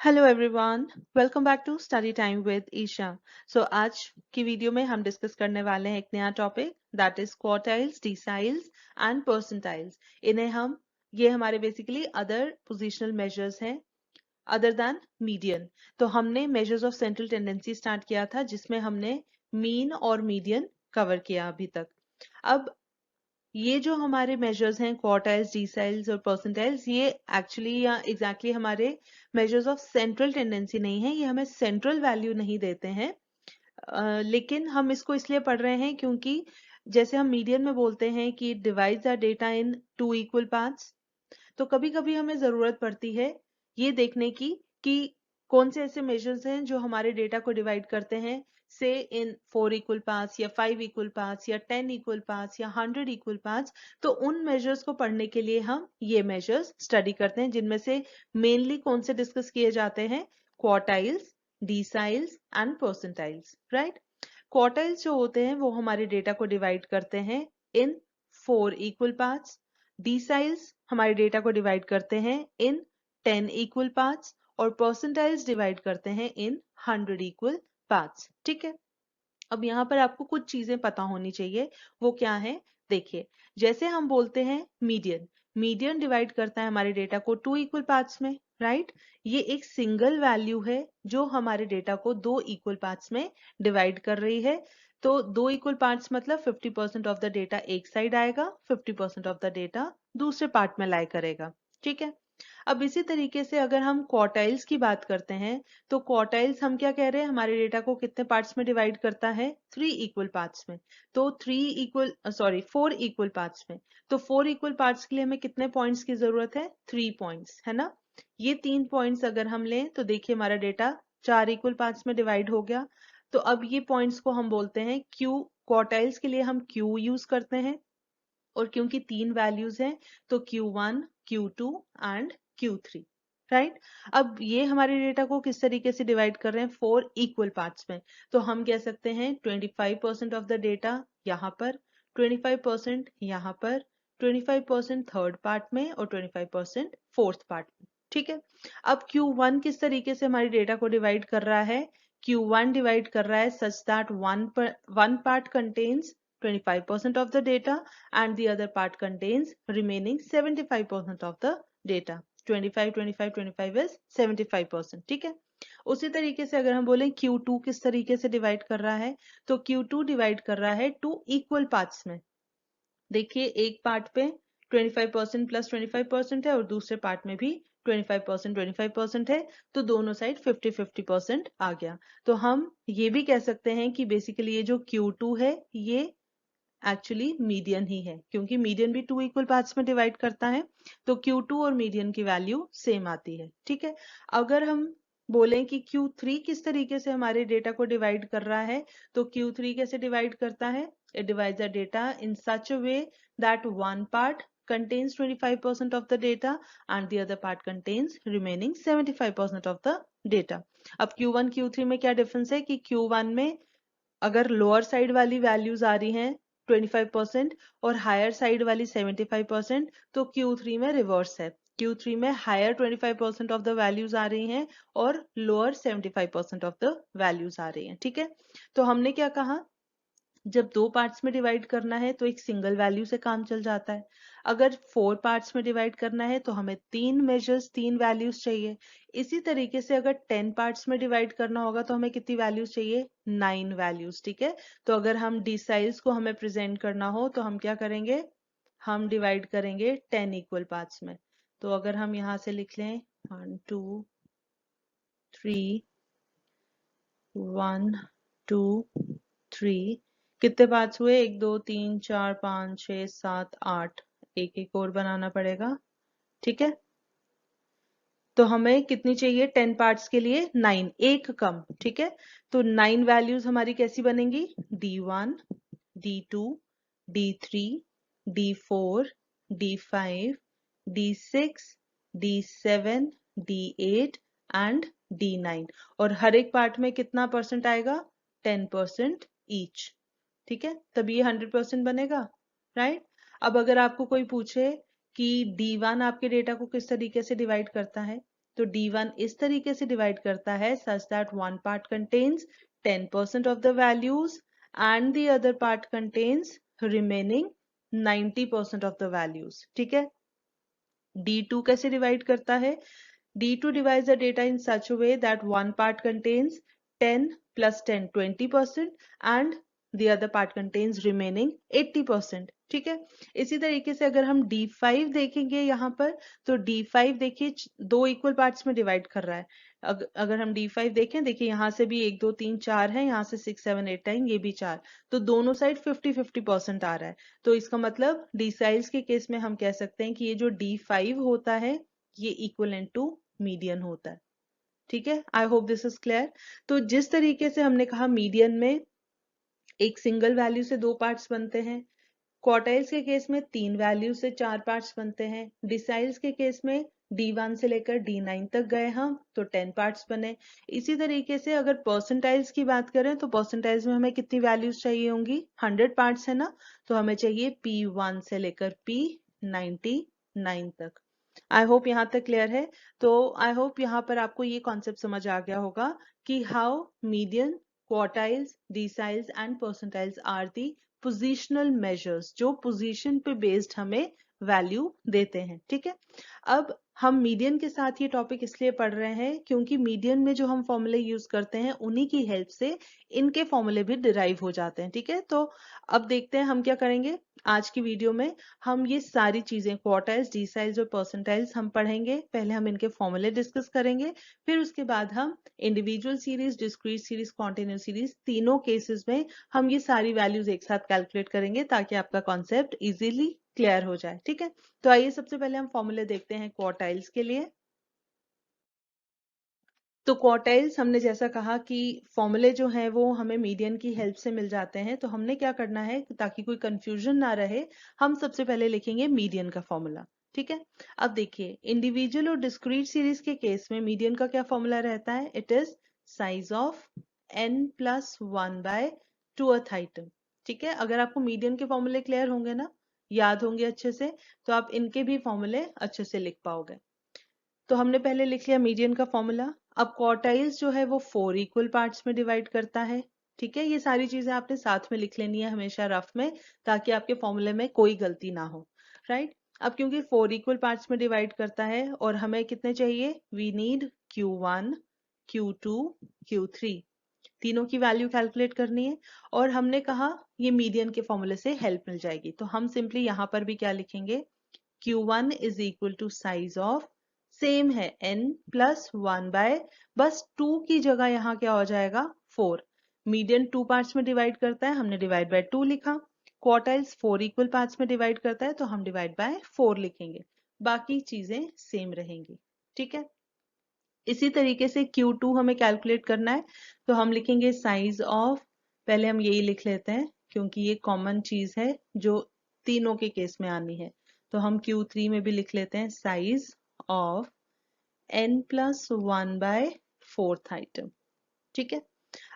Hello everyone, welcome back to study time with Isha. आज की video में हम डिस्कस करने वाले हैं एक नया topic that is quartiles, deciles and percentiles. ये हमारे बेसिकली अदर पोजिशनल मेजर्स हैं अदर दैन मीडियन। तो हमने measures of central tendency start किया था जिसमें हमने मीन और मीडियन कवर किया अभी तक। अब ये जो हमारे मेजर्स हैं क्वार्टाइल्स, डिसाइल्स और परसेंटाइल्स, ये एक्चुअली या एग्जैक्टली हमारे मेजर्स ऑफ सेंट्रल टेंडेंसी नहीं है, ये हमें सेंट्रल वैल्यू नहीं देते हैं। लेकिन हम इसको इसलिए पढ़ रहे हैं क्योंकि जैसे हम मीडियन में बोलते हैं कि divides the data into equal parts, तो कभी कभी हमें जरूरत पड़ती है ये देखने की कि कौन से ऐसे मेजर्स हैं जो हमारे डेटा को डिवाइड करते हैं से इन 4 इक्वल पार्ट्स या 5 इक्वल पार्ट्स या 10 इक्वल पार्ट्स या 100 इक्वल पार्ट्स। तो उन मेजर्स को पढ़ने के लिए हम ये मेजर्स स्टडी करते हैं, जिनमें से मेनली कौन से डिस्कस किए जाते हैं, quartiles, deciles and percentiles. Right. Quartiles जो होते हैं वो हमारे डेटा को डिवाइड करते हैं इन 4 इक्वल पार्ट्स। डिसाइल्स हमारे डेटा को डिवाइड करते हैं इन 10 इक्वल पार्ट्स और परसेंटाइल्स डिवाइड करते हैं इन 100 इक्वल पार्ट्स। ठीक है। अब यहाँ पर आपको कुछ चीजें पता होनी चाहिए, वो क्या है देखिए। जैसे हम बोलते हैं मीडियन, मीडियन डिवाइड करता है हमारे डेटा को 2 इक्वल पार्ट्स में। राइट। ये एक सिंगल वैल्यू है जो हमारे डेटा को 2 इक्वल पार्ट्स में डिवाइड कर रही है। तो 2 इक्वल पार्ट्स मतलब 50% ऑफ द डेटा एक साइड आएगा, 50% ऑफ द डेटा दूसरे पार्ट में लाई करेगा। ठीक है। अब इसी तरीके से अगर हम क्वार्टाइल्स की बात करते हैं, तो क्वार्टाइल्स हम क्या कह रहे हैं, हमारे डेटा को कितने पार्ट्स में डिवाइड करता है, 3 इक्वल पार्ट्स में। तो 4 इक्वल पार्ट्स में। तो 4 इक्वल पार्ट्स के लिए हमें कितने पॉइंट्स की जरूरत है, 3 पॉइंट्स, है ना। ये 3 पॉइंट्स अगर हम लें तो देखिए हमारा डेटा 4 इक्वल पार्ट्स में डिवाइड हो गया। तो अब ये पॉइंट्स को हम बोलते हैं क्यू। क्वार्टाइल्स के लिए हम क्यू यूज करते हैं, और क्योंकि 3 वैल्यूज हैं तो Q1, Q2 and Q3। Right. अब ये हमारे डेटा को किस तरीके से डिवाइड कर रहे हैं, 4 इक्वल पार्ट्स में। तो हम कह सकते हैं 25% ऑफ द डेटा यहाँ पर, 25% यहाँ पर, 25% थर्ड पार्ट में और 25% फोर्थ पार्ट में। ठीक है। अब Q1 किस तरीके से हमारे डेटा को डिवाइड कर रहा है, Q1 डिवाइड कर रहा है such that one part contains 25% of the data and the other part contains remaining 75% of the data. 25 25 25 is 75%। ठीक है। उसी तरीके से अगर हम बोलें Q2 किस तरीके से डिवाइड कर रहा है, तो Q2 डिवाइड कर रहा है 2 इक्वल पार्ट्स में। देखिए एक पार्ट पे 25% प्लस 25% है और दूसरे पार्ट में भी 25% है। तो दोनों साइड 50-50% आ गया। तो हम ये भी कह सकते हैं कि बेसिकली ये जो Q2 है ये एक्चुअली मीडियन ही है, क्योंकि मीडियन भी 2 इक्वल पार्ट्स में डिवाइड करता है। तो Q2 और मीडियन की वैल्यू सेम आती है। ठीक है। अगर हम बोलें कि Q3 किस तरीके से हमारे डेटा को डिवाइड कर रहा है, तो Q3 कैसे डिवाइड करता है, it divides the data in such a way that one part contains 25% of the data and the other part contains remaining 75% of the data. अब Q1 Q3 में क्या डिफरेंस है कि Q1 में अगर लोअर साइड वाली वैल्यूज आ रही हैं 25% और हायर साइड वाली 75%, तो Q3 में रिवर्स है। Q3 में हायर 25% ऑफ द वैल्यूज आ रही हैं और लोअर 75% ऑफ द वैल्यूज आ रही हैं। ठीक है। तो हमने क्या कहा, जब 2 पार्ट्स में डिवाइड करना है तो एक सिंगल वैल्यू से काम चल जाता है। अगर 4 पार्ट्स में डिवाइड करना है तो हमें 3 मेजर्स, 3 वैल्यूज चाहिए। इसी तरीके से अगर 10 पार्ट्स में डिवाइड करना होगा तो हमें कितनी वैल्यूज चाहिए, 9 वैल्यूज। ठीक है। तो अगर हम डिसाइल्स को हमें प्रेजेंट करना हो तो हम क्या करेंगे, हम डिवाइड करेंगे 10 इक्वल पार्ट्स में। तो अगर हम यहाँ से लिख लें 1 2 3 1 2 3, कितने पार्ट्स हुए, 1 2 3 4 5 6 7 8, एक एक और बनाना पड़ेगा। ठीक है। तो हमें कितनी चाहिए 10 पार्ट्स के लिए, 9, एक कम। ठीक है। तो 9 वैल्यूज हमारी कैसी बनेंगी, D1, D2, D3, D4, D5, D6, D7, D8 and D9। और हर एक पार्ट में कितना परसेंट आएगा, 10% ईच। ठीक है। तभी ये 100% बनेगा। राइट। अब अगर आपको कोई पूछे कि D1 आपके डेटा को किस तरीके से डिवाइड करता है, तो D1 इस तरीके से डिवाइड करता है such that one part contains 10% of the values and the other part contains remaining 90% of the values. ठीक है. D2 कैसे डिवाइड करता है? D2 divides the data in such a way that one part contains 10 plus 10 20% and the other part contains remaining 80%. ठीक है. इसी तरीके से अगर हम D5 देखेंगे यहाँ पर, तो D5 देखिए दो इक्वल पार्ट्स में डिवाइड कर रहा है. अगर हम D5 देखें, देखिए यहाँ से भी 1 2 3 4 है, यहाँ से 6 7 8 9, ये भी 4, तो दोनों साइड 50-50% आ रहा है. तो इसका मतलब डिसाइल्स के केस में हम कह सकते हैं कि ये जो D5 होता है ये इक्वलेंट टू मीडियन होता है. ठीक है. I hope this is clear. तो जिस तरीके से हमने कहा मीडियन में एक सिंगल वैल्यू से दो पार्ट्स बनते हैं, क्वार्टाइल्स के केस में 3 वैल्यू से 4 पार्ट्स बनते हैं, डिसाइल्स के केस में D1 से लेकर D9 तक गए हम तो 10 पार्ट्स बने. इसी तरीके से अगर परसेंटाइल्स की बात करें तो परसेंटाइल्स में हमें कितनी वैल्यूज चाहिए होंगी? 100 पार्ट्स है ना, तो हमें चाहिए P1 से लेकर P99 तक. आई होप यहाँ तक क्लियर है. तो आई होप यहाँ पर आपको ये कॉन्सेप्ट समझ आ गया होगा कि how median, quartiles, deciles and percentiles are the positional measures जो पोजीशन पे बेस्ड हमें वैल्यू देते हैं. ठीक है. अब हम मीडियन के साथ ये टॉपिक इसलिए पढ़ रहे हैं क्योंकि मीडियन में जो हम फॉर्मूले यूज करते हैं उन्हीं की हेल्प से इनके फॉर्मूले भी डिराइव हो जाते हैं. ठीक है. तो अब देखते हैं हम क्या करेंगे. आज की वीडियो में हम ये सारी चीजें क्वार्टाइल्स, डिसाइल्स और परसेंटाइल्स हम पढ़ेंगे. पहले हम इनके फॉर्मूले डिस्कस करेंगे, फिर उसके बाद हम individual series, discrete series, continuous series, तीनों केसेस में हम ये सारी वैल्यूज एक साथ कैलकुलेट करेंगे ताकि आपका कॉन्सेप्ट इजीली क्लियर हो जाए. ठीक है. तो आइए सबसे पहले हम फॉर्मूले देखते हैं क्वार्टाइल्स के लिए. तो क्वार्टाइल्स हमने जैसा कहा कि फॉर्मूले जो हैं वो हमें मीडियन की हेल्प से मिल जाते हैं. तो हमने क्या करना है ताकि कोई कंफ्यूजन ना रहे, हम सबसे पहले लिखेंगे मीडियन का फॉर्मूला. ठीक है. अब देखिए इंडिविजुअल और डिस्क्रीट सीरीज के केस में मीडियन का क्या फॉर्मूला रहता है? It is size of n+1/2th item. ठीक है. अगर आपको मीडियन के फॉर्मूले क्लियर होंगे ना, याद होंगे अच्छे से, तो आप इनके भी फॉर्मूले अच्छे से लिख पाओगे. तो हमने पहले लिख लिया मीडियन का फॉर्मूला. अब क्वार्टाइल्स जो है वो 4 इक्वल पार्ट्स में डिवाइड करता है. ठीक है. ये सारी चीजें आपने साथ में लिख लेनी है हमेशा रफ में, ताकि आपके फॉर्मूले में कोई गलती ना हो. राइट. अब क्योंकि 4 इक्वल पार्ट्स में डिवाइड करता है और हमें कितने चाहिए, we need Q1, Q2, Q3, तीनों की वैल्यू कैलकुलेट करनी है. और हमने कहा ये मीडियन के फॉर्मूले से हेल्प मिल जाएगी. तो हम सिंपली यहाँ पर भी क्या लिखेंगे, Q1 is equal to size of, same है n+1/, बस 2 की जगह यहाँ क्या हो जाएगा 4. मीडियन 2 पार्ट्स में डिवाइड करता है, हमने डिवाइड बाय 2 लिखा. क्वार्टाइल्स 4 इक्वल पार्ट्स में डिवाइड करता है तो हम डिवाइड बाय 4 लिखेंगे. बाकी चीजें सेम रहेंगी. ठीक है. इसी तरीके से Q2 हमें कैलकुलेट करना है, तो हम लिखेंगे साइज ऑफ, पहले हम यही लिख लेते हैं क्योंकि ये कॉमन चीज है जो तीनों के केस में आनी है. तो हम Q3 में भी लिख लेते हैं साइज ऑफ n+1/4th आइटम. ठीक है.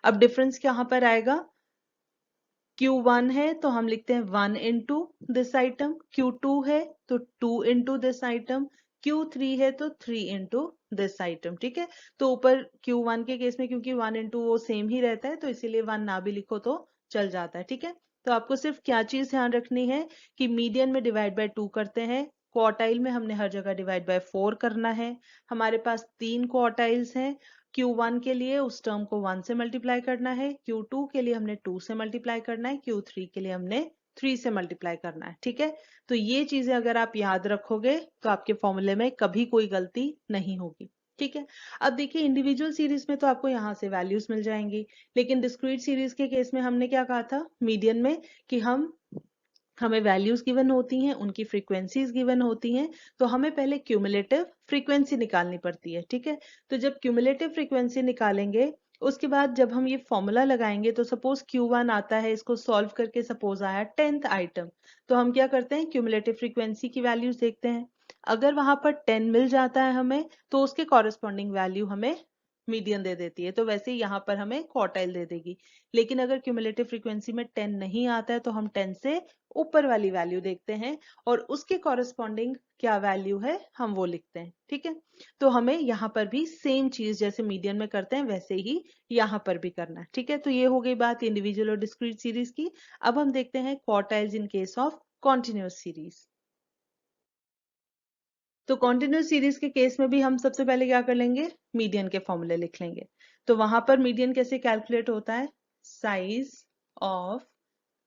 अब डिफरेंस यहाँ पर आएगा, Q1 है तो हम लिखते हैं 1 इंटू दिस आइटम, Q2 है तो 2 इंटू दिस आइटम, Q3 है तो 3 इंटू दिस आइटम. ठीक है. तो ऊपर Q1 के केस में क्योंकि 1 इंटू वो सेम ही रहता है तो इसीलिए 1 ना भी लिखो तो चल जाता है. ठीक है. तो आपको सिर्फ क्या चीज ध्यान रखनी है कि मीडियन में डिवाइड बाय 2 करते हैं, क्वार्टाइल में हमने हर जगह डिवाइड बाय 4 करना है. हमारे पास 3 क्वार्टाइल्स हैं. Q1 के लिए उस टर्म को 1 से मल्टीप्लाई करना है, Q2 के लिए हमने 2 से मल्टीप्लाई करना है, Q3 के लिए हमने 3 से मल्टीप्लाई करना है. ठीक है. तो ये चीजें अगर आप याद रखोगे तो आपके फॉर्मूले में कभी कोई गलती नहीं होगी. ठीक है. अब देखिए इंडिविजुअल सीरीज में तो आपको यहाँ से वैल्यूज मिल जाएंगी, लेकिन डिस्क्रीट सीरीज के केस में हमने क्या कहा था मीडियन में कि हमें वैल्यूज गिवन होती हैं, उनकी फ्रीक्वेंसीज गिवन होती हैं, तो हमें पहले क्यूमुलेटिव फ्रीक्वेंसी निकालनी पड़ती है. ठीक है. तो जब क्यूमुलेटिव फ्रीक्वेंसी निकालेंगे उसके बाद जब हम ये फॉर्मूला लगाएंगे, तो सपोज Q1 आता है, इसको सॉल्व करके सपोज आया 10th आइटम, तो हम क्या करते हैं क्यूमुलेटिव फ्रीक्वेंसी की वैल्यूज देखते हैं. अगर वहां पर 10 मिल जाता है हमें तो उसके कॉरेस्पॉन्डिंग वैल्यू हमें मीडियन दे देती है, तो वैसे ही यहाँ पर हमें क्वार्टाइल दे देगी. लेकिन अगर क्यूमुलेटिव फ्रीक्वेंसी में 10 नहीं आता है तो हम 10 से ऊपर वाली वैल्यू देखते हैं और उसके कॉरेस्पॉन्डिंग क्या वैल्यू है हम वो लिखते हैं। ठीक है, तो हमें यहाँ पर भी सेम चीज जैसे मीडियन में करते हैं वैसे ही यहाँ पर भी करना है। ठीक है, तो ये हो गई बात इंडिविजुअल और डिस्क्रीट सीरीज की। अब हम देखते हैं quartiles in case of continuous series. तो कॉन्टिन्यूअस सीरीज के केस में भी हम सबसे पहले क्या कर लेंगे, मीडियन के फॉर्मूले लिख लेंगे। तो वहां पर मीडियन कैसे कैलकुलेट होता है, size of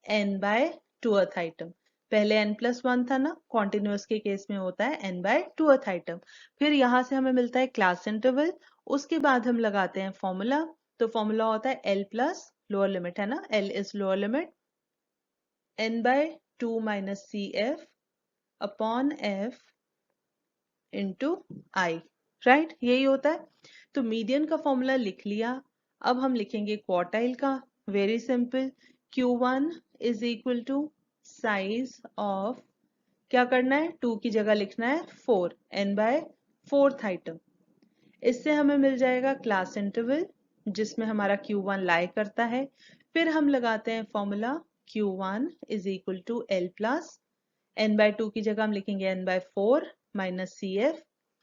n by twoth item. पहले n+1 था ना, कॉन्टिन्यूअस के केस में होता है n बाय टूथ आइटम। फिर यहां से हमें मिलता है क्लास इंटरवल, उसके बाद हम लगाते हैं फॉर्मूला। तो फॉर्मूला होता है l प्लस लोअर लिमिट है ना, l is lower limit n by 2 minus C F upon f into I, right, यही होता है। तो मीडियन का फॉर्मूला लिख लिया। अब हम लिखेंगे क्वार्टाइल का, very simple, Q1 is equal to size of, क्या करना है, 2 की जगह लिखना है 4, n बाय फोर्थ आइटम। इससे हमें मिल जाएगा क्लास इंटरवल जिसमें हमारा Q1 लाई करता है। फिर हम लगाते हैं formula Q1 is equal to L plus n by 2 की जगह हम लिखेंगे n by 4 minus C F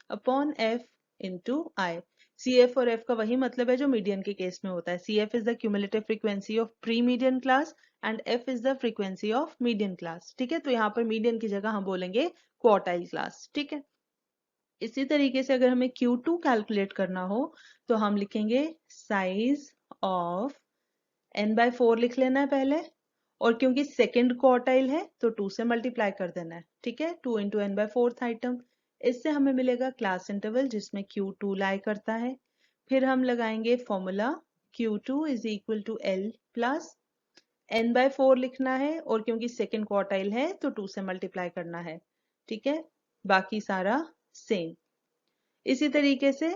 upon F into I. C F और एफ का वही मतलब है जो मीडियन के केस में होता है। C F is the cumulative frequency of pre median class and F is the frequency of median class. ठीक है, तो यहाँ पर मीडियन की जगह हम बोलेंगे क्वार्टाइल क्लास। ठीक है, इसी तरीके से अगर हमें Q2 कैलकुलेट करना हो तो हम लिखेंगे साइज ऑफ n बाय 4 लिख लेना है पहले, और क्योंकि सेकंड क्वार्टाइल है तो 2 से मल्टीप्लाई कर देना है। ठीक है, 2 into n by fourth item. इससे हमें मिलेगा क्लास इंटरवल जिसमें Q2 लाई करता है। फिर हम लगाएंगे formula Q2 is equal to L plus n by 4 लिखना है, और क्योंकि सेकंड क्वार्टाइल है तो 2 से मल्टीप्लाई करना है। ठीक है, बाकी सारा सेम। इसी तरीके से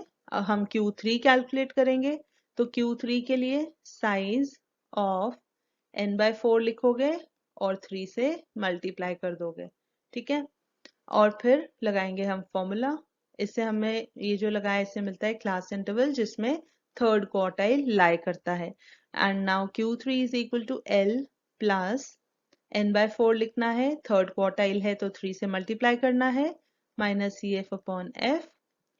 हम Q3 कैलकुलेट करेंगे। तो Q3 के लिए साइज ऑफ n बाय 4 लिखोगे और 3 से मल्टीप्लाई कर दोगे। ठीक है, और फिर लगाएंगे हम फॉर्मूला। इससे हमें ये जो लगाया इससे मिलता है क्लास इंटरवल जिसमें थर्ड क्वार्टाइल लाई करता है। And now Q3 is equal to L plus n by 4 लिखना है, थर्ड क्वार्टाइल है तो 3 से मल्टीप्लाई करना है, minus C F upon F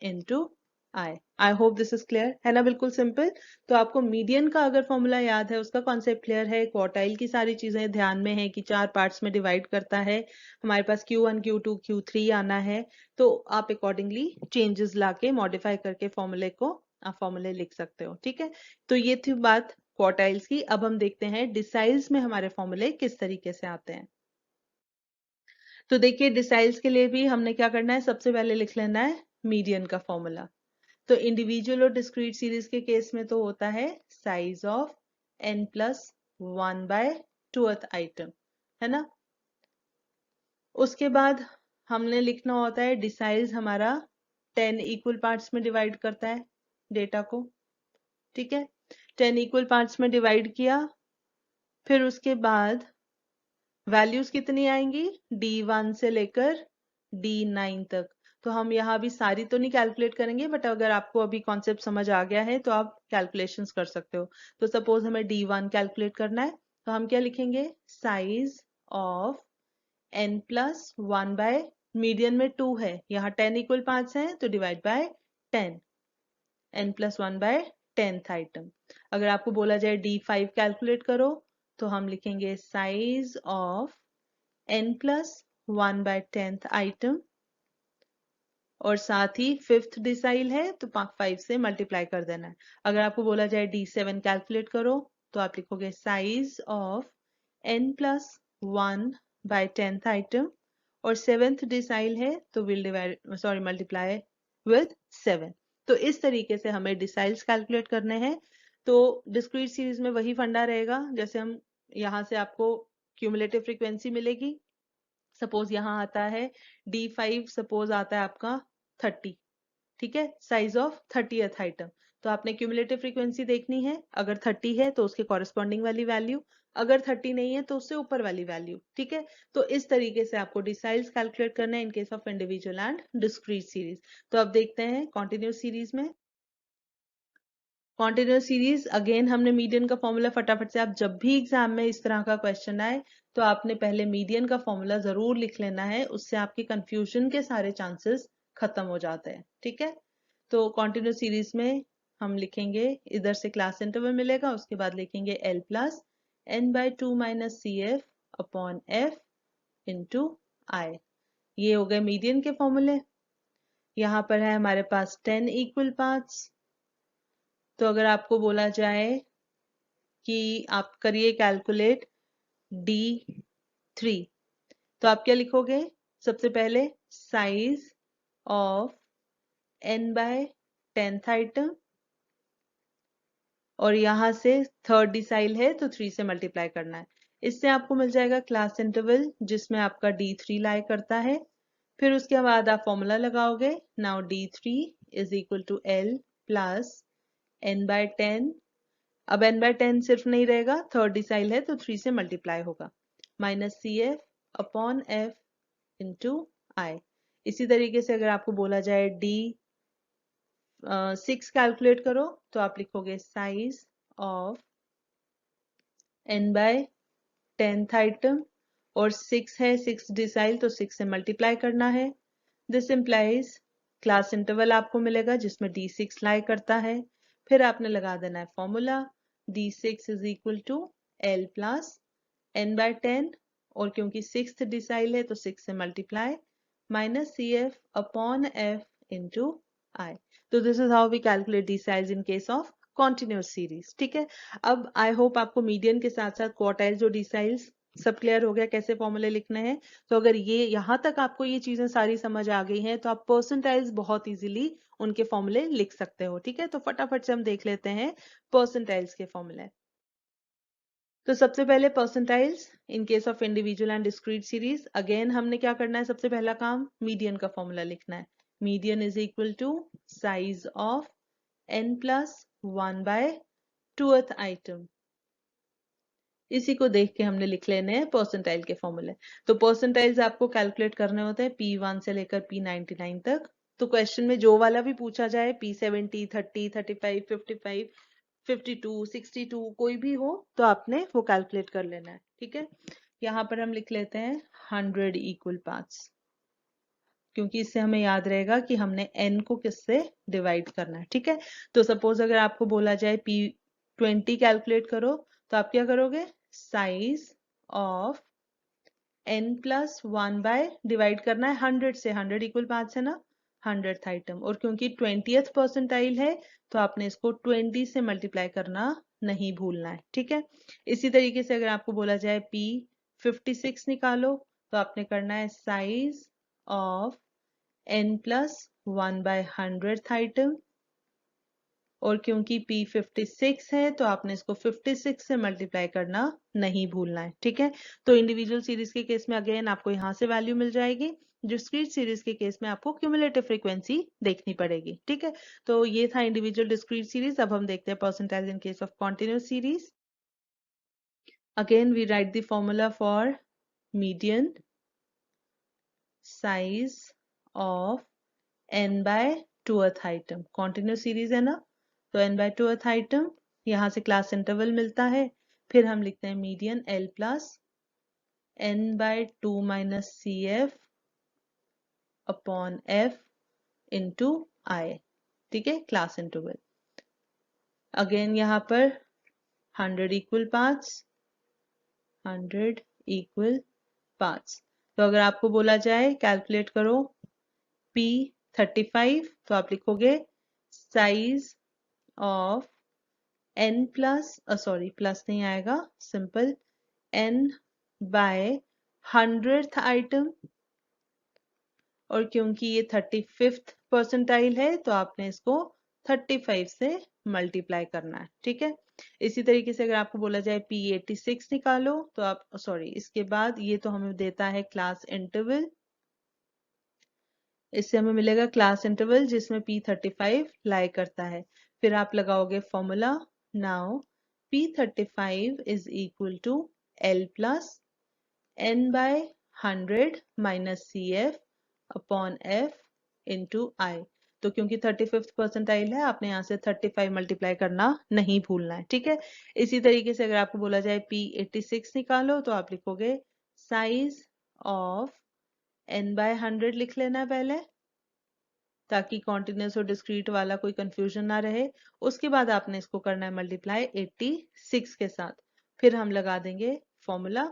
into I. I hope this is clear है ना, बिल्कुल सिंपल। तो आपको मीडियन का अगर फॉर्मूला याद है, उसका कॉन्सेप्ट क्लियर है, क्वार्टाइल की सारी चीजें ध्यान में है कि 4 पार्ट्स में डिवाइड करता है, हमारे पास Q1 Q2 Q3 आना है, तो आप अकॉर्डिंगली चेंजेस लाके मॉडिफाई करके फॉर्मूले को आप फॉर्मूले लिख सकते हो। ठीक है, तो ये थी बात क्वार्टाइल्स की। अब हम देखते हैं डिसाइल्स में हमारे फॉर्मूले किस तरीके से आते हैं। तो देखिए डिसाइल्स के लिए भी हमने क्या करना है, सबसे पहले लिख लेना है मीडियन का फॉर्मूला। तो इंडिविजुअल और डिस्क्रीट सीरीज के केस में तो होता है size of n+1 by twoth item, है ना। उसके बाद हमने लिखना होता है डिसाइल्स हमारा 10 इक्वल पार्ट्स में डिवाइड करता है डेटा को। ठीक है, 10 इक्वल पार्ट्स में डिवाइड किया, फिर उसके बाद वैल्यूज कितनी आएंगी, D1 से लेकर D9 तक। तो हम यहाँ भी सारी तो नहीं कैलकुलेट करेंगे, बट अगर आपको अभी कॉन्सेप्ट समझ आ गया है तो आप कैलकुलेशंस कर सकते हो। तो सपोज हमें D1 कैलकुलेट करना है, तो हम क्या लिखेंगे, size of n+1 bye, median में 2 है, यहाँ 10 इक्वल पार्ट्स हैं तो divide by 10, n+1 by 10th item. अगर आपको बोला जाए D5 कैलकुलेट करो तो हम लिखेंगे size of n+1 by 10th item, और साथ ही फिफ्थ डिसाइल है तो 5 से मल्टीप्लाई कर देना है। अगर आपको बोला जाए D7 कैलकुलेट करो तो आप लिखोगे size of n+1 by 10th item, और सेवेंथ डिसाइल है तो will divide sorry multiply with 7। तो इस तरीके से हमें डिसाइल्स कैलकुलेट करने हैं। तो डिस्क्रीट सीरीज में वही फंडा रहेगा, जैसे हम यहाँ से आपको क्यूमुलेटिव फ्रीक्वेंसी मिलेगी। सपोज यहाँ आता है D5, सपोज आता है आपका 30। ठीक है, साइज ऑफ 30th आइटम। तो आपने क्यूमुलेटिव फ्रीक्वेंसी देखनी है, अगर 30 है तो उसके कॉरेस्पॉन्डिंग वाली वैल्यू, अगर 30 नहीं है तो उससे ऊपर वाली वैल्यू। ठीक है, तो इस तरीके से आपको डिसाइल्स कैलकुलेट करना है इन case of individual and discrete series. तो अब देखते हैं कॉन्टिन्यूस सीरीज में। कॉन्टिन्यूअस सीरीज, अगेन हमने मीडियन का फॉर्मूला फटाफट से, आप जब भी एग्जाम में इस तरह का क्वेश्चन आए तो आपने पहले मीडियन का फॉर्मूला जरूर लिख लेना है, उससे आपके कंफ्यूजन के सारे चांसेस खत्म हो जाते हैं। ठीक है, तो कॉन्टिन्यूअस सीरीज में हम लिखेंगे, इधर से क्लास इंटरवल मिलेगा, उसके बाद लिखेंगे L plus n/2 minus C F upon F into I. ये हो गए मीडियन के फॉर्मूले। यहाँ पर है हमारे पास 10 इक्वल पार्ट्स। तो अगर आपको बोला जाए कि आप करिए कैलकुलेट D3, तो आप क्या लिखोगे? सबसे पहले साइज ऑफ n/10th आइटम, और यहां से थर्ड डिसाइल है तो 3 से मल्टीप्लाई करना है। इससे आपको मिल जाएगा क्लास इंटरवल जिसमें आपका D3 लाई करता है। फिर उसके बाद आप फॉर्मूला लगाओगे, now D3 is equal to L plus n/10। अब n/10 सिर्फ नहीं रहेगा, थर्ड डिसाइल है तो 3 से मल्टीप्लाई होगा, minus C F upon F into I. इसी तरीके से अगर आपको बोला जाए D6 कैलकुलेट करो, तो आप लिखोगे साइज ऑफ n/10th आइटम, और 6 है, 6 डिसाइल तो 6 से मल्टीप्लाई करना है। दिस इम्प्लाइज क्लास इंटरवल आपको मिलेगा जिसमें D6 लाई करता है। फिर आपने लगा देना है formula, D6 is equal to L plus n/10, और क्योंकि 6th डिसाइल है तो 6 से multiply, minus C F upon F into I. तो this is how we calculate deciles in case of continuous series. ठीक है, अब आई होप आपको मीडियन के साथ साथ क्वार्टाइल जो डिसाइल्स सब क्लियर हो गया, कैसे फॉर्मूले लिखने हैं। तो अगर ये यहाँ तक आपको ये चीजें सारी समझ आ गई हैं तो आप परसेंटाइल्स बहुत इजीली उनके फॉर्मूले लिख सकते हो। ठीक है, तो फटाफट से हम देख लेते हैं परसेंटाइल्स के फॉर्मूले। तो सबसे पहले percentiles in case of individual and discrete series, again हमने क्या करना है, सबसे पहला काम मीडियन का फॉर्मूला लिखना है। Median is equal to size of n plus 1/2th item. इसी को देख के हमने लिख लेने हैं परसेंटाइल के फॉर्मूले। तो परसेंटाइल्स आपको कैलकुलेट करने होते हैं P1 से लेकर P99 तक। तो क्वेश्चन में जो वाला भी पूछा जाए, P70, 30, 35, 55, 52, 62 कोई भी हो, तो आपने वो कैलकुलेट कर लेना है। ठीक है, यहाँ पर हम लिख लेते हैं 100 इक्वल पार्ट्स, क्योंकि इससे हमें याद रहेगा कि हमने n को किससे डिवाइड करना है। ठीक है, तो सपोज अगर आपको बोला जाए P20 कैलकुलेट करो, तो आप क्या करोगे, size of n plus 1 divide करना है 100 से, 100 इक्वल पार्ट्स है ना, 100th आइटम, और क्योंकि 20th परसेंटाइल है तो आपने इसको 20 से मल्टीप्लाई करना नहीं भूलना है। ठीक है, इसी तरीके से अगर आपको बोला जाए P56 निकालो, तो आपने करना है size of n plus 1/100th item, और क्योंकि P56 है तो आपने इसको 56 से मल्टीप्लाई करना नहीं भूलना है। ठीक है, तो इंडिविजुअल सीरीज के केस में अगेन आपको यहाँ से वैल्यू मिल जाएगी, डिस्क्रीट सीरीज के केस में आपको क्यूमुलेटिव फ्रीक्वेंसी देखनी पड़ेगी। ठीक है, तो ये था इंडिविजुअल डिस्क्रीट सीरीज। अब हम देखते हैं percentile in case of continuous series. Again we write the formula for median, size of n/2th item, continuous series है ना, तो n/2th आइटम, यहाँ से क्लास इंटरवल मिलता है। फिर हम लिखते हैं median L plus n/2 minus C F upon F into I. ठीक है, क्लास इंटरवल। अगेन यहाँ पर 100 इक्वल पार्ट्स, 100 इक्वल पार्ट्स। तो अगर आपको बोला जाए कैलकुलेट करो P35, तो आप लिखोगे size of n plus, sorry plus नहीं आएगा, सिंपल n/100th आइटम, और क्योंकि ये 35th परसेंटाइल है तो आपने इसको 35 से मल्टीप्लाई करना है। ठीक है, इसी तरीके से अगर आपको बोला जाए P86 निकालो, तो आप, सॉरी इसके बाद ये तो हमें देता है क्लास इंटरवल, इससे हमें मिलेगा क्लास इंटरवल जिसमें P35 लाई करता है। फिर आप लगाओगे formula, now P35 is equal to L plus n/100 minus C F upon F into I. तो क्योंकि 35th परसेंटाइल है, आपने यहाँ से 35 मल्टीप्लाई करना नहीं भूलना है, ठीक है। इसी तरीके से अगर आपको बोला जाए P86 निकालो, तो आप लिखोगे साइज ऑफ n/100 लिख लेना है पहले, ताकि कॉन्टिन्यूस और डिस्क्रीट वाला कोई कंफ्यूजन ना रहे। उसके बाद आपने इसको करना है मल्टीप्लाई 86 के साथ, फिर हम लगा देंगे फॉर्मूला,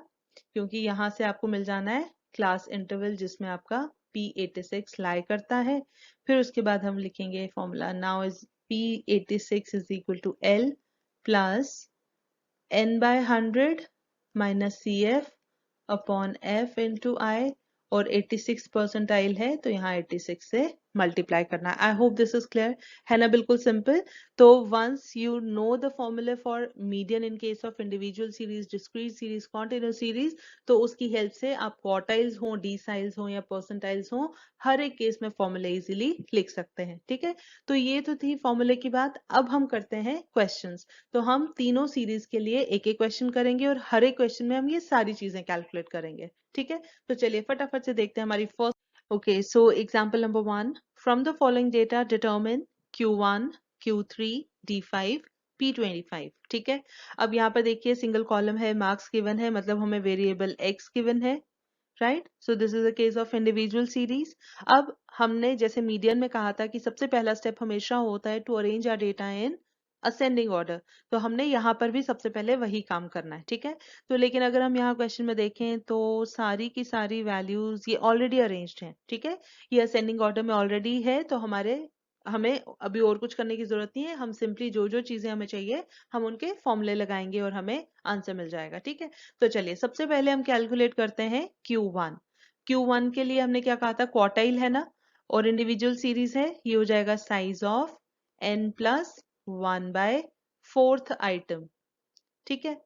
क्योंकि यहाँ से आपको मिल जाना है क्लास इंटरवल जिसमें आपका P86 लाई करता है। फिर उसके बाद हम लिखेंगे formula, now is P86 is equal to L plus n/100 minus CF upon F into I, और 86 परसेंटाइल है तो यहाँ 86 से मल्टीप्लाई करना है। I hope this is clear, है ना, बिल्कुल सिंपल। तो once you know the formula for median in case of individual series, discrete series, continuous series, तो उसकी हेल्प से आप क्वार्टाइल्स हो, डिसाइल्स हो या परसेंटाइल्स हो, हर एक केस में फॉर्मूला इजीली लिख सकते हैं, ठीक है। तो ये तो थी फॉर्मूले की बात। अब हम करते हैं क्वेश्चंस। तो हम तीनों सीरीज के लिए एक एक क्वेश्चन करेंगे और हर एक क्वेश्चन में हम ये सारी चीजें कैलकुलेट करेंगे, ठीक है। तो चलिए फटाफट से देखते हैं हमारी first. Okay, so example number 1, from the following data determine Q1, Q3, D5, P25, ठीक है। अब यहाँ पर देखिए सिंगल कॉलम है, मार्क्स गिवन है, मतलब हमें वेरिएबल x गिवन है, right. So this is a case of individual series. अब हमने जैसे मीडियन में कहा था कि सबसे पहला स्टेप हमेशा होता है to arrange our data in ascending order, तो हमने यहाँ पर भी सबसे पहले वही काम करना है, ठीक है। तो लेकिन अगर हम यहाँ क्वेश्चन में देखें तो सारी की सारी वैल्यूज ये ऑलरेडी अरेंज्ड हैं, ठीक है, ये असेंडिंग ऑर्डर में ऑलरेडी है, तो हमें अभी और कुछ करने की जरूरत नहीं है। हम सिंपली जो जो चीजें हमें चाहिए हम उनके फॉर्मूले लगाएंगे और हमें आंसर मिल जाएगा, ठीक है। तो चलिए सबसे पहले हम कैलकुलेट करते हैं Q1। Q1 के लिए हमने क्या कहा था, क्वार्टाइल है ना, और इंडिविजुअल सीरीज है, ये हो जाएगा साइज ऑफ n+1/4 आइटम, ठीक है।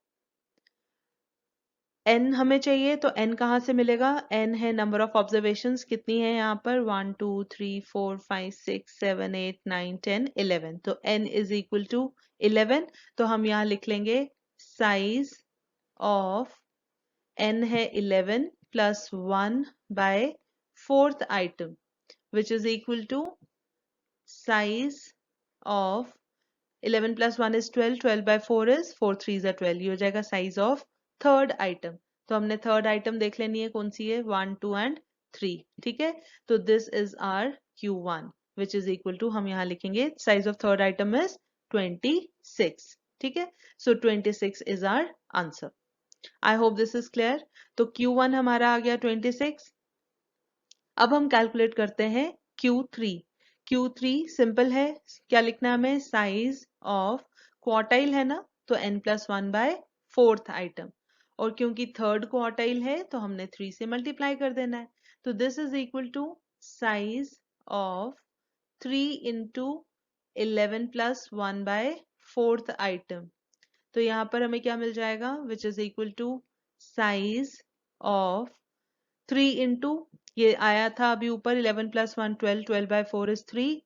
n हमें चाहिए, तो n कहाँ से मिलेगा, n है नंबर ऑफ ऑब्जर्वेशंस, कितनी है यहाँ पर 1 2 3 4 5 6 7 8 9 10 11, तो n इज इक्वल टू 11। तो हम यहाँ लिख लेंगे साइज ऑफ n है 11 plus 1/4 item, which is equal to size of 11 plus 1 is 12, 12 by 4 is 4 3s are 12, ये हो जाएगा साइज ऑफ थर्ड आइटम। तो हमने थर्ड आइटम देख लेनी है कौन सी है, 1 2 एंड 3, ठीक है। तो this is our Q1 which is equal to, हम यहाँ लिखेंगे size of third item is 26, ठीक है। So 26 is our answer. I hope this is clear. तो Q1 हमारा आ गया 26। अब हम कैलकुलेट करते हैं Q3। Q3 सिंपल है, क्या लिखना है हमें, साइज ऑफ क्वार्टाइल है ना, तो n+1/4 आइटम, और क्योंकि थर्ड क्वार्टाइल है तो हमने 3 से मल्टीप्लाई कर देना है। तो this is equal to size of 3 into 11 plus 1/4 item, तो यहाँ पर हमें क्या मिल जाएगा, which is equal to size of 3 into, ये आया था अभी ऊपर 11 प्लस 1 12, 12/4 इज 3,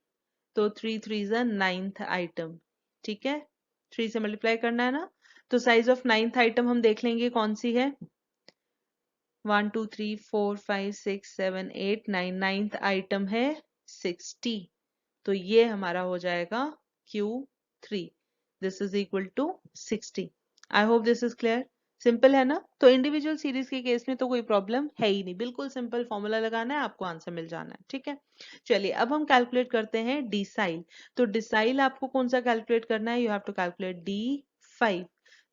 तो 3 3 इज अ 9th आइटम, ठीक है। 3 से मल्टीप्लाई करना है ना, तो साइज ऑफ 9th आइटम हम देख लेंगे कौन सी है, 1 2 3 4 5 6 7 8 9, 9th आइटम है 60, तो ये हमारा हो जाएगा Q3, this is equal to 60। I hope this is clear, simple है ना। तो इंडिविजुअल सीरीज के केस में तो कोई प्रॉब्लम है ही नहीं, बिल्कुल सिंपल, फॉर्मूला लगाना है, आपको आंसर मिल जाना है, ठीक है। चलिए अब हम कैलकुलेट करते हैं डिसाइल। तो डिसाइल आपको कौन सा कैलकुलेट करना है, you have to calculate D5।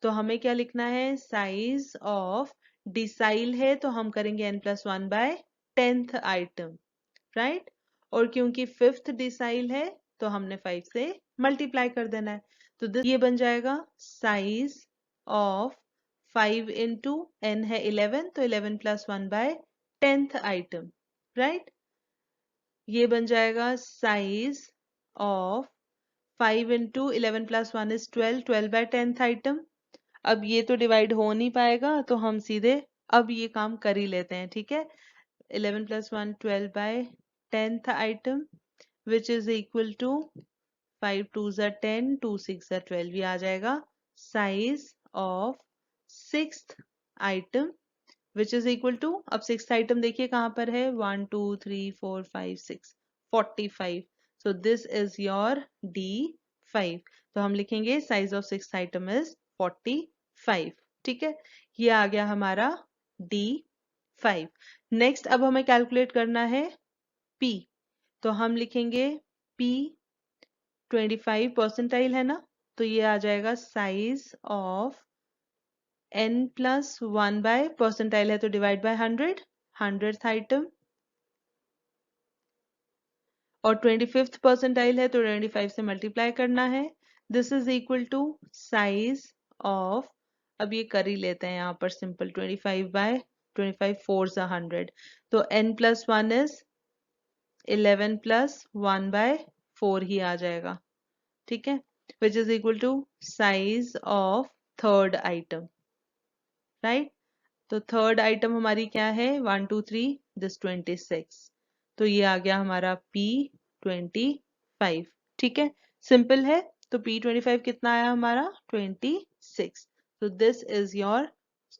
तो हमें क्या लिखना है, साइज ऑफ डिसाइल है तो हम करेंगे n+1/10th आइटम, राइट। और क्योंकि फिफ्थ डिसाइल है तो हमने 5 से मल्टीप्लाई कर देना है, तो ये बन जाएगा साइज ऑफ 5 इंटू n है 11, तो 11 प्लस 1/10th आइटम, राइट। ये बन जाएगा size of 5 into 11 plus 1 is 12, 12/10th item. अब ये तो डिवाइड हो नहीं पाएगा, तो हम सीधे अब ये काम कर ही लेते हैं, ठीक है। 11 plus 1 12/10th item, which is equal to 5 2s are 10, 2 6s are 12, ये आ जाएगा size of 6th item, which is equal to, अब 6th item देखिए कहाँ पर है, 1 2 3 4 5 6, 45। So this is your D5. तो हम लिखेंगे size of six item is 45. ठीक है, ये आ गया हमारा D5. नेक्स्ट अब हमें कैलकुलेट करना है P. तो हम लिखेंगे P 25 परसेंटाइल है ना, तो ये आ जाएगा size of n plus 1 by percentile है तो डिवाइड बाय 100th आइटम, और 25th परसेंटाइल है तो 25 से मल्टीप्लाई करना है. This is equal to size of, अब ये कर ही लेते हैं यहाँ पर सिंपल, 25 बाय 25 4 100, तो n plus 1 is 11 plus 1 by 4 ही आ जाएगा. ठीक है, which is equal to size of third item. Right, तो थर्ड आइटम हमारी क्या है, 1 2 3 दिस 26, तो ये आ गया हमारा P25. ठीक है, सिंपल है. तो P25 कितना आया हमारा 26. तो this is your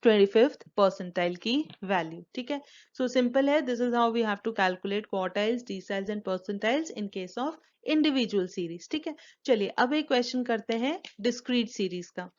25th percentile की वैल्यू. ठीक है, सो सिंपल है. This is how we have to calculate quartiles, deciles and percentiles in case of individual series. ठीक है, चलिए अब एक क्वेश्चन करते हैं डिस्क्रीट सीरीज का.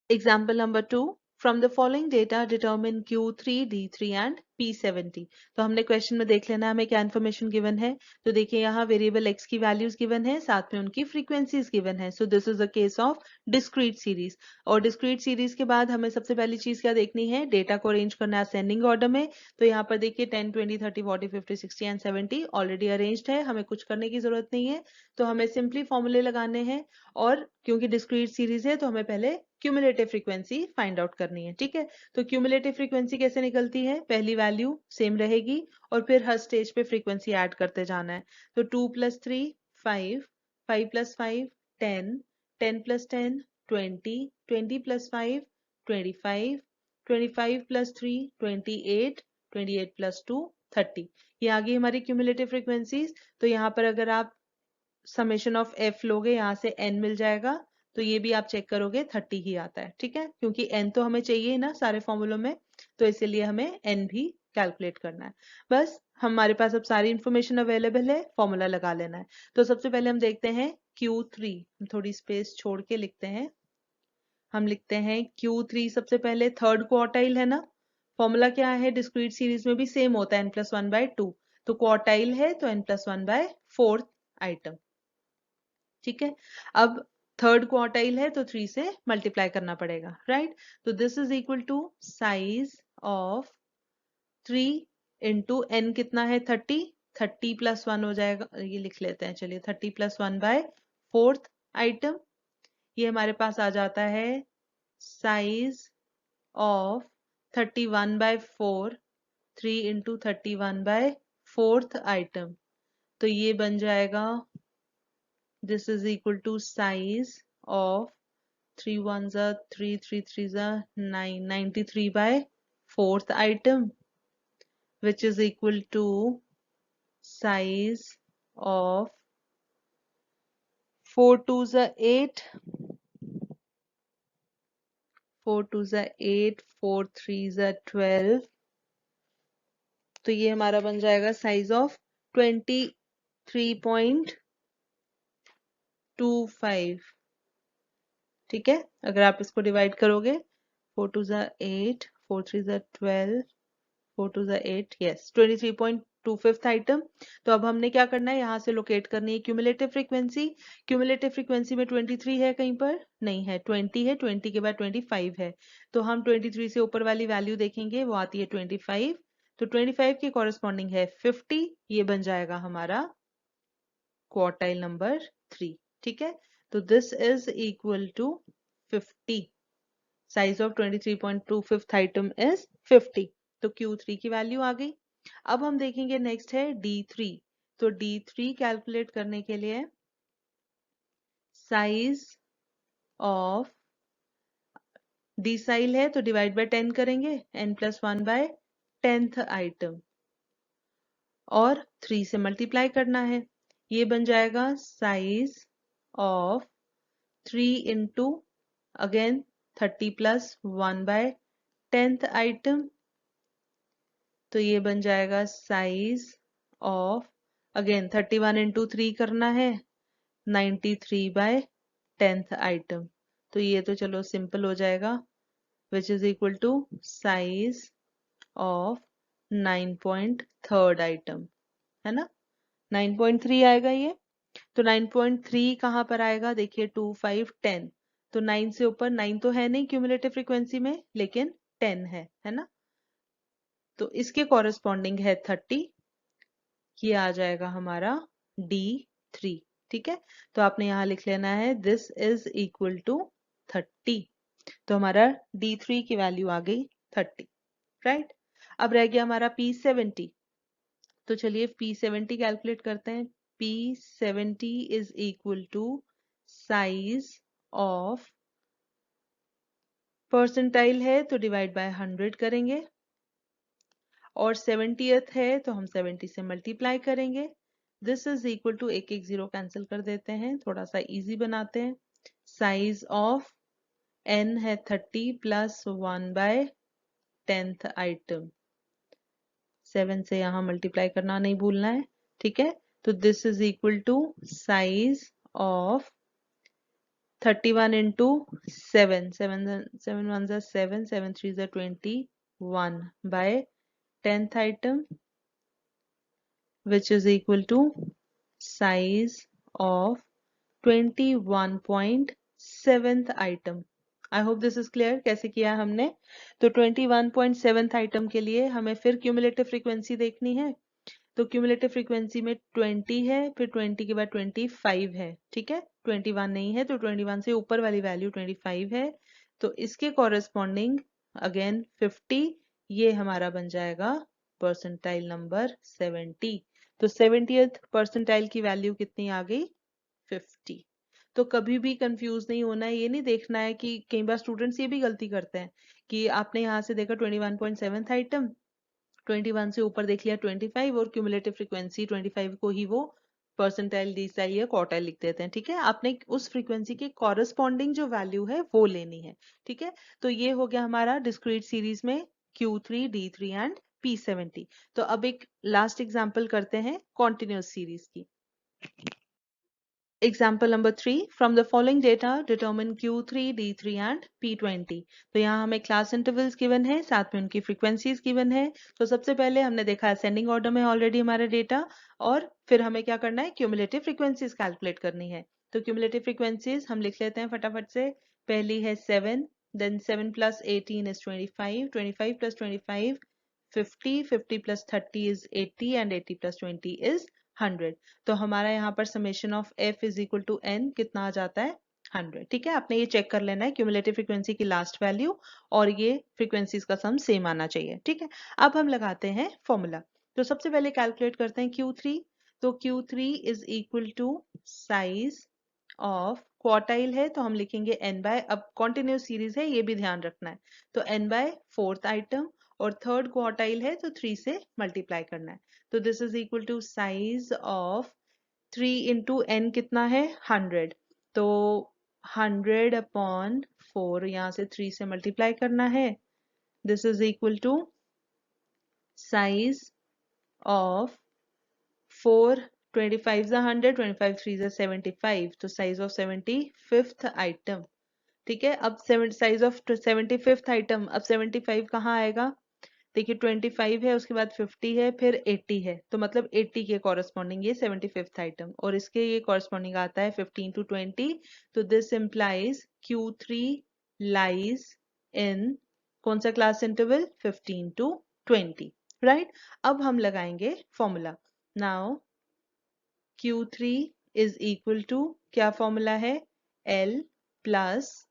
Example number 2. From the following data determine Q3, D3 and P70. तो हमने क्वेश्चन में देख लेना हमें क्या इन्फॉर्मेशन गिवन है. तो देखिए यहाँ वेरिएबल x की वैल्यूज गिवन है, साथ में उनकी फ्रीक्वेंसीज गिवन है. So this is a case of discrete series. और डिस्क्रीट सीरीज के बाद हमें सबसे पहली चीज क्या देखनी है, डेटा को अरेंज करना है असेंडिंग ऑर्डर में. तो यहाँ पर देखिए 10 20 30 40 50 60 एंड 70 ऑलरेडी अरेंज्ड है, हमें कुछ करने की जरूरत नहीं है. तो हमें सिंपली फॉर्मूले लगाने हैं, और क्योंकि डिस्क्रीट सीरीज है तो हमें पहले क्यूमुलेटिव फ्रीक्वेंसी फाइंड आउट करनी है. ठीक है, तो क्यूमुलेटिव फ्रीक्वेंसी कैसे निकलती है, पहली वैल्यू सेम रहेगी और फिर हर स्टेज पे फ्रीक्वेंसी ऐड करते जाना है. तो 2 + 3 5, 5 + 5 10, 10 + 10 20, 20 + 5 25, 25 + 3 28, 28 + 2 30. ये आ गई हमारी क्यूमुलेटिव फ्रीक्वेंसीज. तो यहाँ पर अगर आप समेशन ऑफ f लोगे, यहाँ से n मिल जाएगा, तो ये भी आप चेक करोगे 30 ही आता है. ठीक है, क्योंकि n तो हमें चाहिए ना सारे फॉर्मूलों में, तो इसीलिए हमें n भी कैलकुलेट करना है. बस हमारे पास अब सारी इंफॉर्मेशन अवेलेबल है, फॉर्मूला लगा लेना है. तो सबसे पहले हम देखते हैं Q3, थोड़ी स्पेस छोड़ के लिखते हैं. हम लिखते हैं Q3 सबसे पहले, थर्ड क्वार्टाइल है ना. फॉर्मूला क्या है, डिस्क्रीट सीरीज में भी सेम होता है, n+1/2. तो क्वार्टाइल है तो n+1/4 आइटम. ठीक है, अब थर्ड क्वार्टाइल है तो 3 से मल्टीप्लाई करना पड़ेगा. राइट, तो this is equal to size of 3 into n कितना है 30, 30 + 1 हो जाएगा, ये लिख लेते हैं चलिए, 30 + 1/4 आइटम. ये हमारे पास आ जाता है साइज ऑफ 31/4, 3 इंटू 31/4 आइटम. तो ये बन जाएगा, this is equal to size of 3 1s are 3, 3 3s are 9, 93/4 item, which is equal to size of 4 2s are 8, 4 2s are 8, 4 3s are 12. तो ये हमारा बन जाएगा साइज ऑफ 23.25. ठीक है, अगर आप इसको डिवाइड करोगे, 4 2s are 8, 4 3s are 12, 4 2s are 8, yes 23.25 item. तो अब हमने क्या करना है, यहाँ से लोकेट करनी है क्यूमुलेटिव फ्रीक्वेंसी. क्यूमुलेटिव फ्रीक्वेंसी में 23 है, कहीं पर नहीं है, 20 है, 20 के बाद 25 है. तो हम 23 से ऊपर वाली वैल्यू देखेंगे, वो आती है 25. तो 25 के कॉरेस्पॉन्डिंग है 50, ये बन जाएगा हमारा क्वार्टाइल नंबर 3. ठीक है, तो this is equal to 50. Size of 23.25 item is 50. तो Q3 की वैल्यू आ गई. अब हम देखेंगे नेक्स्ट है D3. तो D3 कैलकुलेट करने के लिए साइज ऑफ डिसाइल है तो डिवाइड बाय 10 करेंगे, n+1/10th आइटम, और 3 से मल्टीप्लाई करना है. ये बन जाएगा size of 3 into again 30 + 1/10th item. तो ये बन जाएगा साइज ऑफ, अगेन 31 इंटू 3 करना है, 93/10th आइटम। तो ये तो चलो सिंपल हो जाएगा, which is equal to size of 9.3 item, है ना। 9.3 आएगा ये। तो 9.3 कहाँ पर आएगा, देखिए 2, 5, 10। तो 9 से ऊपर 9 तो है नहीं क्यूमुलेटिव फ्रीक्वेंसी में, लेकिन 10 है ना। तो इसके कॉरेस्पॉन्डिंग है 30, ये आ जाएगा हमारा D3। ठीक है, तो आपने यहाँ लिख लेना है दिस इज इक्वल टू 30। तो हमारा D3 की वैल्यू आ गई 30, राइट। अब रह गया हमारा P70। तो चलिए P70 कैलकुलेट करते हैं। P70 is equal to size of, percentile है तो डिवाइड बाय 100 करेंगे, और 70th है तो हम 70 से मल्टीप्लाई करेंगे। दिस इज इक्वल टू, एक एक जीरो कैंसिल कर देते हैं, थोड़ा सा इजी बनाते हैं। साइज ऑफ n है 30 प्लस 1/10th आइटम, 7 से यहाँ मल्टीप्लाई करना नहीं भूलना है। ठीक है, तो this is equal to size of 31 into 7, 7 1 7, 7 3 21/10th item, which is equal to size of 21.7th item. I hope this is clear कैसे किया हमने। तो 21.7th आइटम के लिए हमें फिर क्यूमुलेटिव फ्रीक्वेंसी देखनी है। तो क्यूमुलेटिव फ्रीक्वेंसी में 20 है, फिर 20 के बाद 25 है। ठीक है, 21 नहीं है, तो 21 से ऊपर वाली वैल्यू 25 है। तो इसके कॉरेस्पॉन्डिंग अगेन 50, ये हमारा बन जाएगा परसेंटाइल नंबर 70। तो 70th परसेंटाइल की वैल्यू कितनी आ गई, 50। तो कभी भी कंफ्यूज नहीं होना है, ये नहीं देखना है कि कई बार स्टूडेंट्स ये भी गलती करते हैं कि आपने यहाँ से देखा 21.7th आइटम, 21 से ऊपर देख लिया 25, और क्यूमुलेटिव फ्रीक्वेंसी 25 को ही वो परसेंटाइल, डिसाइल या क्वार्टाइल लिख देते हैं। ठीक है, आपने उस फ्रीक्वेंसी के कॉरेस्पॉन्डिंग जो वैल्यू है वो लेनी है। ठीक है, तो ये हो गया हमारा डिस्क्रीट सीरीज में Q3, D3 एंड P70। तो अब एक लास्ट एग्जाम्पल करते हैं कॉन्टिन्यूस सीरीज की। Example number 3, from the following data determine Q3, D3 and P20। तो यहाँ हमें क्लास इंटरवल्स गिवन है, साथ में उनकी फ्रीक्वेंसीज गिवन है। तो सबसे पहले हमने देखा असेंडिंग ऑर्डर में ऑलरेडी हमारा डेटा, और फिर हमें क्या करना है, क्यूमुलेटिव फ्रीक्वेंसीज कैलकुलेट करनी है। तो क्यूमुलेटिव फ्रीक्वेंसीज हम लिख लेते हैं फटाफट से। पहली है 7, then 7 plus 18 is 25, 25 plus 25 50, 50 plus 30 is 80 and 80 plus 20 is 100। तो हमारा यहाँ पर summation of f is equal to n कितना आ जाता है, 100। ठीक है, आपने ये चेक कर लेना है क्यूमुलेटिव फ्रीक्वेंसी की लास्ट वैल्यू और ये फ्रीक्वेंसीज का सम सेम आना चाहिए। ठीक है, अब हम लगाते हैं फॉर्मूला। तो सबसे पहले कैलकुलेट करते हैं Q3। तो Q3 is equal to size of, quartile है तो हम लिखेंगे n बाय, अब कॉन्टिन्यूस सीरीज है ये भी ध्यान रखना है, तो n बाय 4th आइटम, और थर्ड क्वार्टाइल है तो 3 से मल्टीप्लाई करना है। तो this is equal to size of 3 into n कितना है, 100। तो 100 अपॉन 4, यहाँ से 3 से मल्टीप्लाई करना है। This is equal to size of 4, 25 100, 25 3 75, तो साइज ऑफ 75th आइटम। ठीक है, अब साइज ऑफ 75th आइटम, अब 75 कहाँ आएगा, देखिए 25 है, उसके बाद 50 है, फिर 80 है, तो मतलब 80 के कॉरेस्पॉन्डिंग ये 75th आइटम, और इसके ये कॉरेस्पॉन्डिंग आता है 15 to 20। तो this implies Q3 lies in कौन सा क्लास इंटरवल, 15 to 20, राइट। अब हम लगाएंगे formula. Now Q3 is equal to, क्या फॉर्मूला है, L प्लस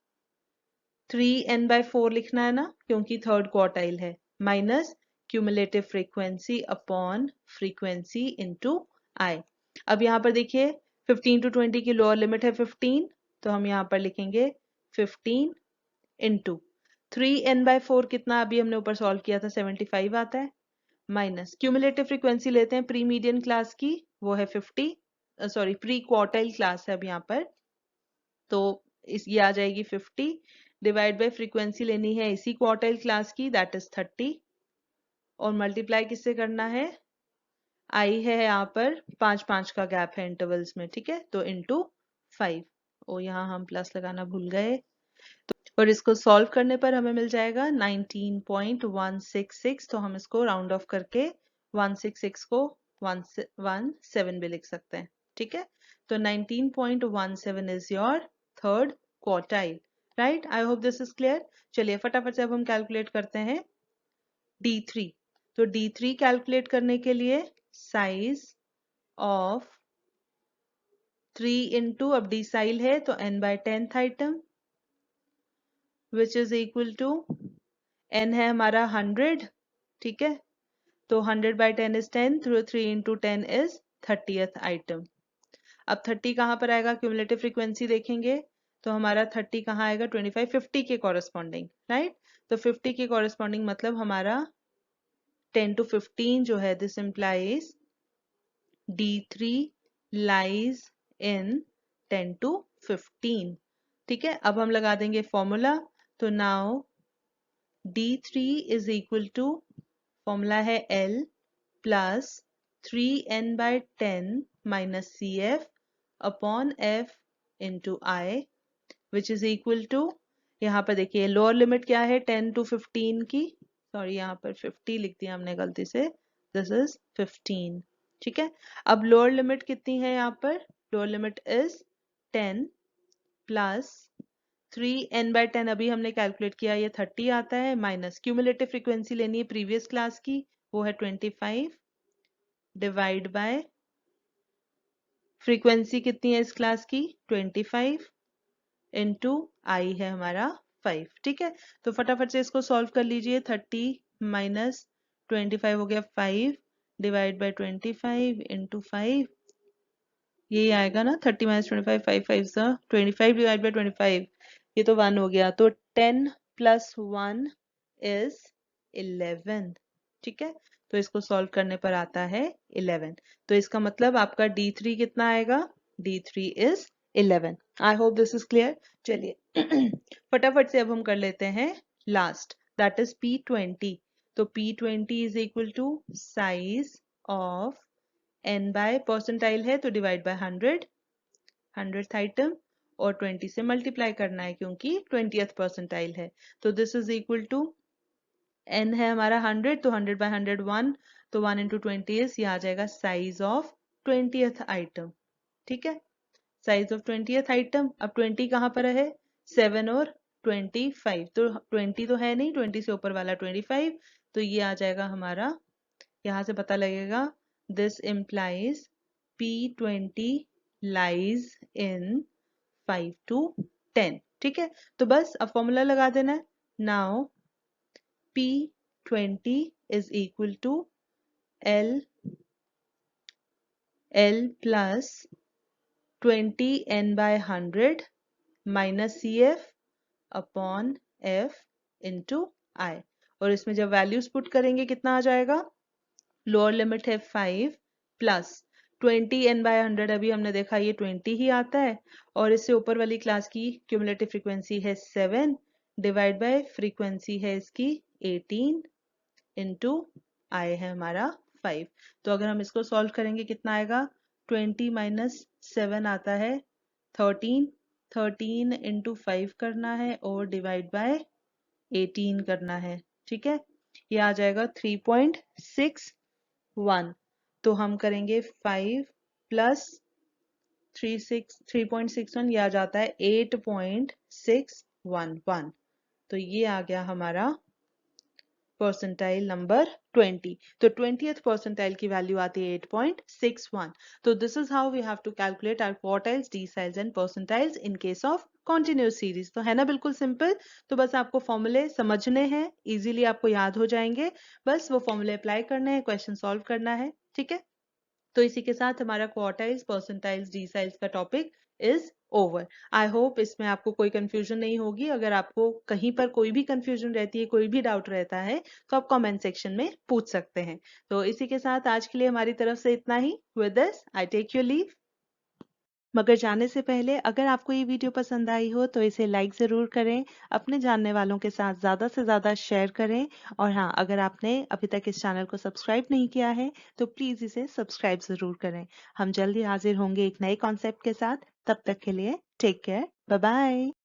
3n/4 लिखना है ना, क्योंकि थर्ड क्वार्टाइल है, minus cumulative frequency upon frequency into i। अब यहाँ पर देखिए 15 to 20 की लोअर लिमिट है 15, तो हम यहाँ पर लिखेंगे 15 इंटू 3n/4 कितना, अभी हमने ऊपर सॉल्व किया था 75 आता है, माइनस क्यूमुलेटिव फ्रीक्वेंसी लेते हैं प्री मीडियन क्लास की, वो है 50, सॉरी प्री क्वार्टाइल क्लास है अब यहाँ पर, तो ये आ जाएगी 50, डिवाइड बाय फ्रीक्वेंसी लेनी है इसी क्वार्टाइल क्लास की, दैट इज 30, और मल्टीप्लाई किससे करना है, आई है यहाँ पर 5-5 का गैप है इंटरवल्स में, ठीक है, तो इंटू 5। ओ यहाँ हम प्लस लगाना भूल गए। और इसको सॉल्व करने पर हमें मिल जाएगा 19.166। तो हम इसको राउंड ऑफ करके 166 को 117 भी लिख सकते हैं, ठीक है। तो 19.17 is your third quartile, right. I hope this is clear. चलिए फटाफट से अब हम कैलकुलेट करते हैं D3। तो D3 कैलकुलेट करने के लिए साइज ऑफ 3 इंटू, अब डिसाइल है तो n/10th item, which is equal to n है हमारा 100, ठीक है, तो 100/10 इज 10, तो 3 इंटू 10 इज 30th आइटम। अब 30 कहाँ पर आएगा, क्यूमुलेटिव फ्रीक्वेंसी देखेंगे तो हमारा 30 कहाँ आएगा, 25 50 के कॉरेस्पॉन्डिंग, राइट। तो 50 के कॉरेस्पॉन्डिंग मतलब हमारा 10 to 15 जो है, this implies D3 lies in 10 to 15, ठीक है। अब हम लगा देंगे फॉर्मूला, तो now D3 is equal to, formula है L plus 3n/10 minus CF upon F into I, which is equal to, यहाँ पर देखिए लोअर लिमिट क्या है 10 to 15 की, सॉरी यहाँ पर 50 लिख दिया हमने गलती से, दिस इज 15, ठीक है। अब लोअर लिमिट कितनी है यहाँ पर, lower limit is 10 plus 3n/10 अभी हमने कैलकुलेट किया, ये 30 आता है, माइनस क्यूमुलेटिव फ्रीक्वेंसी लेनी है प्रीवियस क्लास की, वो है 25, डिवाइड बाय फ्रीक्वेंसी कितनी है इस क्लास की 25 इंटू आई है हमारा 5, ठीक है। तो फटाफट से इसको सॉल्व कर लीजिए, 30 माइनस 25 हो गया 5, डिवाइड बाय 25 इंटू 5, यही आएगा ना, 30 माइनस 25, 5 5 25 डिवाइड बाय 25, ये तो 1 हो गया, तो 10 प्लस 1 इज 11, ठीक है। तो इसको सॉल्व करने पर आता है 11, तो इसका मतलब आपका D3 कितना आएगा, D3 is 11। I hope this is clear. चलिए फटाफट से अब हम कर लेते हैं लास्ट, दैट इज P20। तो P20 is equal to size of n by percentile है तो डिवाइड बाय 100th आइटम, और 20 से मल्टीप्लाई करना है क्योंकि 20th परसेंटाइल है, तो this is equal to n है हमारा 100, तो 100/100 1, तो 1 इंटू 20 इज, ये आ जाएगा साइज ऑफ 20th आइटम, ठीक है, साइज ऑफ 20th आइटम। अब 20 कहाँ पर है, 7 और 25, तो 20 तो है नहीं, 20 से ऊपर वाला 25, तो ये आ जाएगा हमारा, यहाँ से पता लगेगा, this implies P20 lies in 5 to 10, ठीक है। तो बस अब फॉर्मूला लगा देना है, now P20 is equal to L plus 20n/100 minus CF upon F into I, और इसमें जब वैल्यूज पुट करेंगे कितना आ जाएगा, लोअर लिमिट है 5 प्लस 20n/100, अभी हमने देखा ये 20 ही आता है, और इससे ऊपर वाली क्लास की क्यूमुलेटिव फ्रीक्वेंसी है 7, डिवाइड बाय फ्रीक्वेंसी है इसकी 18 इंटू आई है हमारा 5। तो अगर हम इसको सॉल्व करेंगे कितना आएगा, 20 माइनस 7 आता है 13, 13 इंटू 5 करना है और डिवाइड बाय 18 करना है, ठीक है, ये आ जाएगा 3.61। तो हम करेंगे 5 प्लस 3.61, ये आ जाता है 8.611, तो ये आ गया हमारा परसेंटाइल नंबर 20। तो 20th परसेंटाइल की वैल्यू आती है 8.61। तो this is how we have to calculate our quartiles, deciles and percentiles in case of continuous series. तो है ना बिल्कुल सिंपल। तो बस आपको फॉर्मूले समझने हैं, इजीली आपको याद हो जाएंगे, बस वो फॉर्मूले अप्लाई करने हैं, क्वेश्चन सॉल्व करना है, ठीक है। तो इसी के साथ हमारा क्वार्टाइल्स, परसेंटाइल्स, डिसाइल्स का topic is over. I hope इसमें आपको कोई कंफ्यूजन नहीं होगी। अगर आपको कहीं पर कोई भी कंफ्यूजन रहती है, कोई भी डाउट रहता है, तो आप कमेंट सेक्शन में पूछ सकते हैं। तो इसी के साथ आज के लिए हमारी तरफ से इतना ही। With this I take your leave. मगर जाने से पहले अगर आपको ये वीडियो पसंद आई हो तो इसे लाइक ज़रूर करें, अपने जानने वालों के साथ ज़्यादा से ज़्यादा शेयर करें और हाँ, अगर आपने अभी तक इस चैनल को सब्सक्राइब नहीं किया है तो प्लीज़ इसे सब्सक्राइब ज़रूर करें। हम जल्दी हाजिर होंगे एक नए कॉन्सेप्ट के साथ, तब तक के लिए टेक केयर, बाय बाय।